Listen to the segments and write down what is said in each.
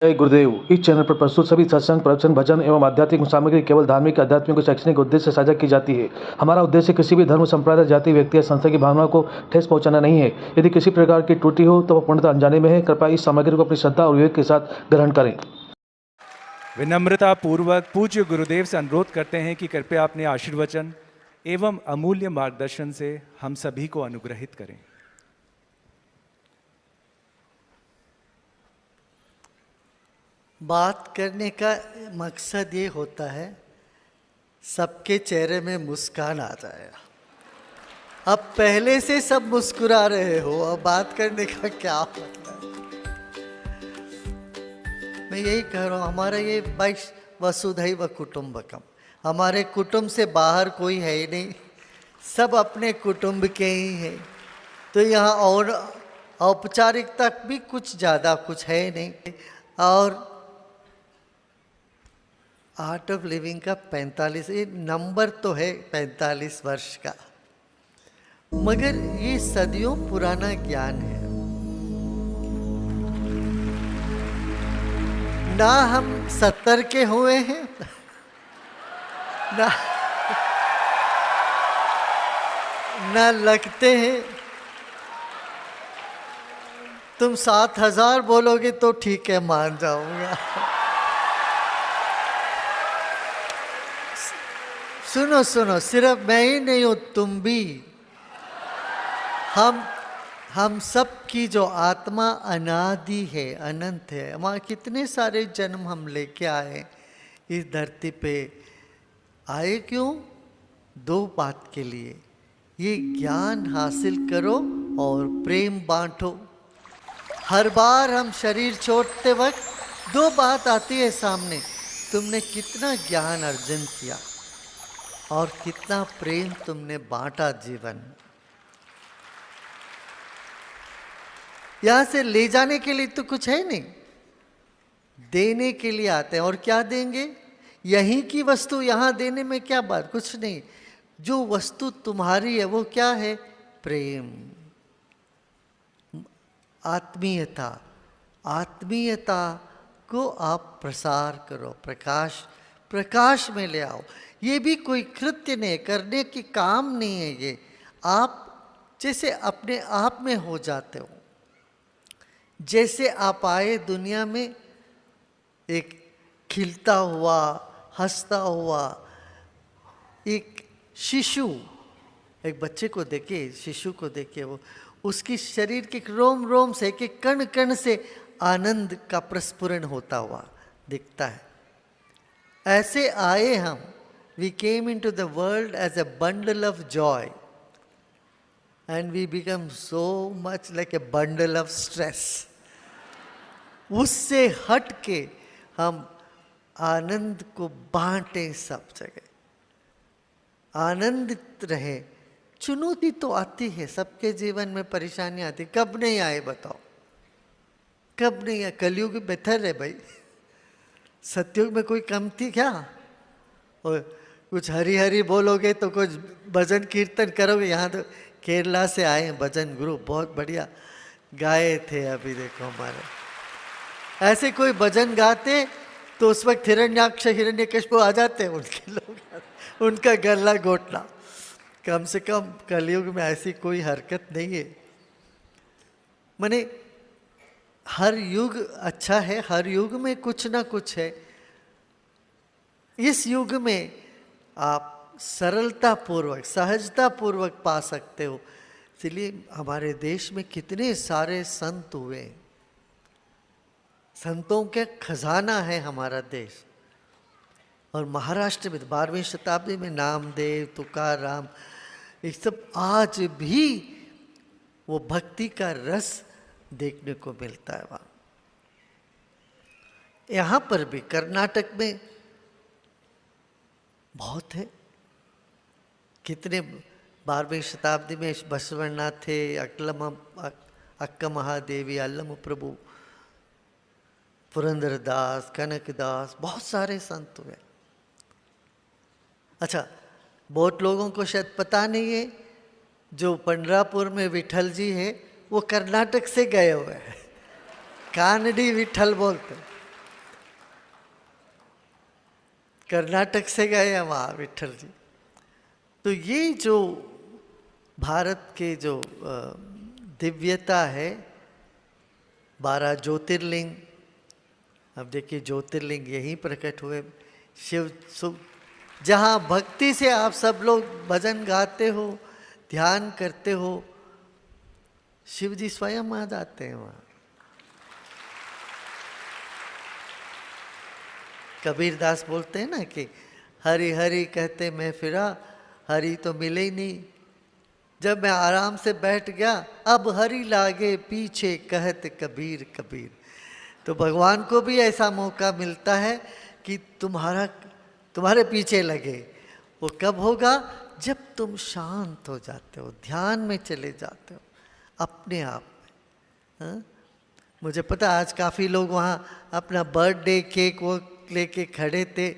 जय गुरुदेव। इस चैनल पर प्रस्तुत सभी सत्संग, प्रवचन, भजन एवं आध्यात्मिक सामग्री केवल धार्मिक, आध्यात्मिक और शैक्षणिक उद्देश्य से साझा की जाती है। हमारा उद्देश्य किसी भी धर्म, संप्रदाय, जाति, व्यक्ति या संस्था की भावना को ठेस पहुंचाना नहीं है। यदि किसी प्रकार की त्रुटि हो तो वह पूर्णतः अनजाने में है। कृपया इस सामग्री को अपनी श्रद्धा और विवेक के साथ ग्रहण करें। विनम्रता पूर्वक पूज्य गुरुदेव से अनुरोध करते हैं कि कृपया अपने आशीर्वचन एवं अमूल्य मार्गदर्शन से हम सभी को अनुग्रहित करें। बात करने का मकसद ये होता है सबके चेहरे में मुस्कान आ जाए। अब पहले से सब मुस्कुरा रहे हो, अब बात करने का क्या मतलब? मैं यही कह रहा हूँ, हमारा ये वसुधैव कुटुंबकम, हमारे कुटुंब से बाहर कोई है ही नहीं, सब अपने कुटुंब के ही हैं। तो यहाँ और औपचारिकता भी कुछ ज़्यादा कुछ है नहीं। और आर्ट ऑफ लिविंग का 45, ये नंबर तो है 45 वर्ष का, मगर ये सदियों पुराना ज्ञान है। ना हम 70 के हुए हैं ना लगते हैं। तुम 7000 बोलोगे तो ठीक है, मान जाऊंगा। सुनो सुनो, सिर्फ मैं ही नहीं हूं, तुम भी। हम सब की जो आत्मा अनादि है, अनंत है। हमारे कितने सारे जन्म हम लेके आए इस धरती पे। आए क्यों? 2 बात के लिए, ये ज्ञान हासिल करो और प्रेम बांटो। हर बार हम शरीर छोड़ते वक्त 2 बात आती है सामने, तुमने कितना ज्ञान अर्जन किया और कितना प्रेम तुमने बांटा जीवन। यहां से ले जाने के लिए तो कुछ है नहीं, देने के लिए आते हैं। और क्या देंगे? यहीं की वस्तु यहां देने में क्या बात, कुछ नहीं। जो वस्तु तुम्हारी है वो क्या है? प्रेम, आत्मीयता। आत्मीयता को आप प्रसार करो, प्रकाश में ले आओ। ये भी कोई कृत्य नहीं, करने की काम नहीं है। ये आप जैसे अपने आप में हो जाते हो। जैसे आप आए दुनिया में एक खिलता हुआ, हंसता हुआ एक शिशु, एक बच्चे को देखिए, शिशु को देखिए, वो उसकी शरीर के रोम रोम से, के कण कण से आनंद का प्रस्फुरण होता हुआ दिखता है। ऐसे आए हम। We came into the world as a bundle of joy and we become so much like a bundle of stress. उससे हट के हम आनंद को बांटें सब जगह, आनंदित रहे। चुनौती तो आती है, सबके जीवन में परेशानी आती। कब नहीं आए बताओ? कब नहीं आए? कलयुग बेहतर है भाई, सतयुग में कोई कम थी क्या? और कुछ हरी हरी बोलोगे तो कुछ भजन कीर्तन करोगे। यहाँ तो केरला से आए हैं भजन गुरु, बहुत बढ़िया गाए थे। अभी देखो हमारे ऐसे कोई भजन गाते तो उस वक्त हिरण्याक्ष हिरण्यकशिपु आ जाते, उनके लोग, उनका गला घोटना। कम से कम कलयुग में ऐसी कोई हरकत नहीं है। माने हर युग अच्छा है, हर युग में कुछ ना कुछ है। इस युग में आप सरलता पूर्वक, सहजता पूर्वक पा सकते हो। इसलिए हमारे देश में कितने सारे संत हुए, संतों के खजाना है हमारा देश। और महाराष्ट्र में 12वीं शताब्दी में नामदेव, तुकाराम, ये सब आज भी वो भक्ति का रस देखने को मिलता है वहाँ। यहाँ पर भी कर्नाटक में बहुत है। कितने 12वीं शताब्दी में बसवण्णा थे, अक्का महादेवी, अल्लम प्रभु, पुरंदरदास, कनकदास, बहुत सारे संत हुए। अच्छा, बहुत लोगों को शायद पता नहीं है, जो पंडरापुर में विठल जी है वो कर्नाटक से गए हुए हैं। कानडी विठल बोलते, कर्नाटक से गए हैं वहाँ विट्ठल जी। तो ये जो भारत के जो दिव्यता है, 12 ज्योतिर्लिंग, अब देखिए ज्योतिर्लिंग यहीं प्रकट हुए। शिव जहाँ भक्ति से आप सब लोग भजन गाते हो, ध्यान करते हो, शिव जी स्वयं आ जाते हैं वहाँ। कबीर दास बोलते हैं ना कि हरि हरि कहते मैं फिरा, हरि तो मिले ही नहीं। जब मैं आराम से बैठ गया, अब हरि लागे पीछे कहत कबीर कबीर। तो भगवान को भी ऐसा मौका मिलता है कि तुम्हारे पीछे लगे। वो कब होगा? जब तुम शांत हो जाते हो, ध्यान में चले जाते हो अपने आप में। हाँ? मुझे पता आज काफ़ी लोग वहाँ अपना बर्थडे केक वो लेके खड़े थे।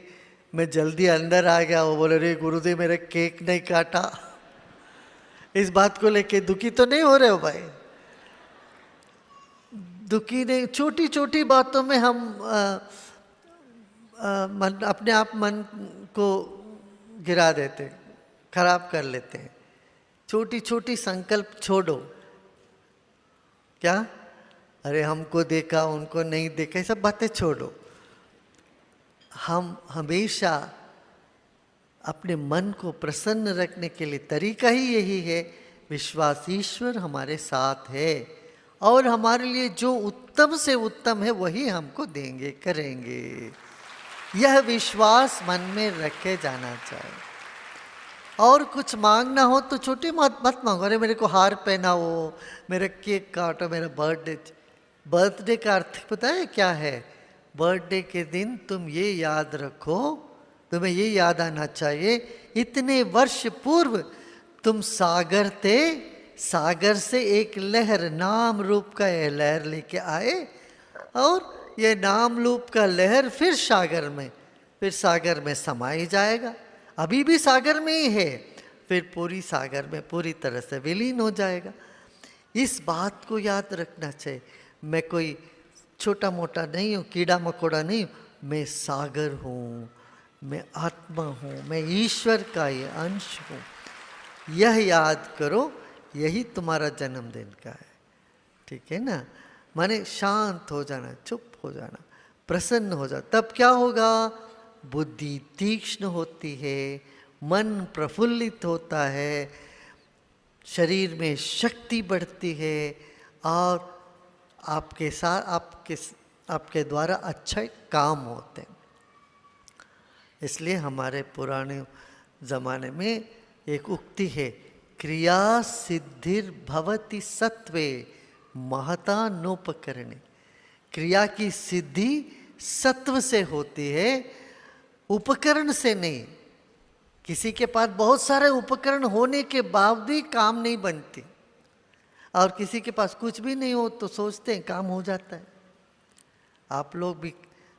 मैं जल्दी अंदर आ गया। वो बोले रे गुरुदेव मेरे केक नहीं काटा। इस बात को लेके दुखी तो नहीं हो रहे हो भाई? दुखी नहीं, छोटी छोटी बातों में हम अपने आप मन को गिरा देते, खराब कर लेते हैं। छोटी छोटी संकल्प छोड़ो। क्या अरे हमको देखा उनको नहीं देखा, ये सब बातें छोड़ो। हम हमेशा अपने मन को प्रसन्न रखने के लिए तरीका ही यही है, विश्वास ईश्वर हमारे साथ है और हमारे लिए जो उत्तम से उत्तम है वही हमको देंगे, करेंगे। यह विश्वास मन में रखे जाना चाहिए। और कुछ मांगना हो तो छोटी मत मांगो। अरे मेरे को हार पहनाओ, मेरा केक काटो, मेरा बर्थडे का अर्थ पता है क्या है? बर्थडे के दिन तुम ये याद रखो, तुम्हें ये याद आना चाहिए इतने वर्ष पूर्व तुम सागर थे, सागर से एक लहर नाम रूप का यह लहर लेके आए और ये नाम रूप का लहर फिर सागर में समा ही जाएगा। अभी भी सागर में ही है, फिर पूरी सागर में पूरी तरह से विलीन हो जाएगा। इस बात को याद रखना चाहिए। मैं कोई छोटा मोटा नहीं हूँ, कीड़ा मकोड़ा नहीं हूँ, मैं सागर हूँ, मैं आत्मा हूँ, मैं ईश्वर का ये अंश हूँ। यह याद करो, यही तुम्हारा जन्मदिन का है। ठीक है ना? माने शांत हो जाना, चुप हो जाना, प्रसन्न हो जाना। तब क्या होगा? बुद्धि तीक्ष्ण होती है, मन प्रफुल्लित होता है, शरीर में शक्ति बढ़ती है और आपके साथ आपके द्वारा अच्छे काम होते हैं। इसलिए हमारे पुराने ज़माने में एक उक्ति है, क्रिया सिद्धिर भवति सत्वे महता नोपकरणे। क्रिया की सिद्धि सत्व से होती है, उपकरण से नहीं। किसी के पास बहुत सारे उपकरण होने के बावजूद काम नहीं बनती और किसी के पास कुछ भी नहीं हो तो सोचते हैं काम हो जाता है। आप लोग भी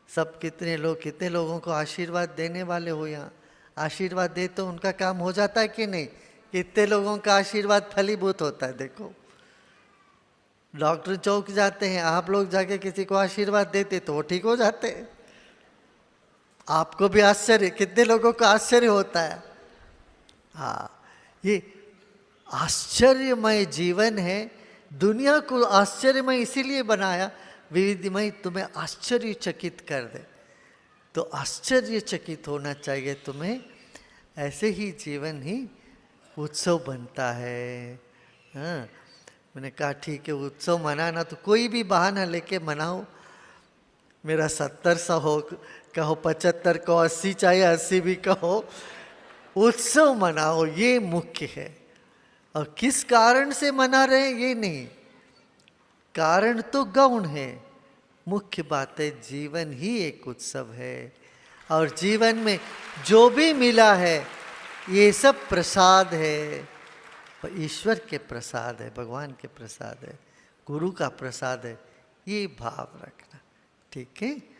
सब कितने लोगों को आशीर्वाद देने वाले हो यहाँ। आशीर्वाद दे तो उनका काम हो जाता है कि नहीं? कितने लोगों का आशीर्वाद फलीभूत होता है। देखो डॉक्टर चौक जाते हैं, आप लोग जाके किसी को आशीर्वाद देते तो वो ठीक हो जाते हैं। आपको भी आश्चर्य, कितने लोगों को आश्चर्य होता है। हाँ, ये आश्चर्यमय जीवन है। दुनिया को आश्चर्यमय इसीलिए बनाया, विविधमय तुम्हें आश्चर्यचकित कर दे। तो आश्चर्यचकित होना चाहिए तुम्हें। ऐसे ही जीवन ही उत्सव बनता है। हाँ, मैंने कहा ठीक है, उत्सव मनाना तो कोई भी बहाना लेके मनाओ। मेरा 70 कहो 75 कहो 80 चाहे 80 भी कहो, उत्सव मनाओ, ये मुख्य है। और किस कारण से मना रहे हैं ये नहीं, कारण तो गौण है, मुख्य बात है जीवन ही एक उत्सव है। और जीवन में जो भी मिला है ये सब प्रसाद है, ईश्वर के प्रसाद है, भगवान के प्रसाद है, गुरु का प्रसाद है। ये भाव रखना। ठीक है।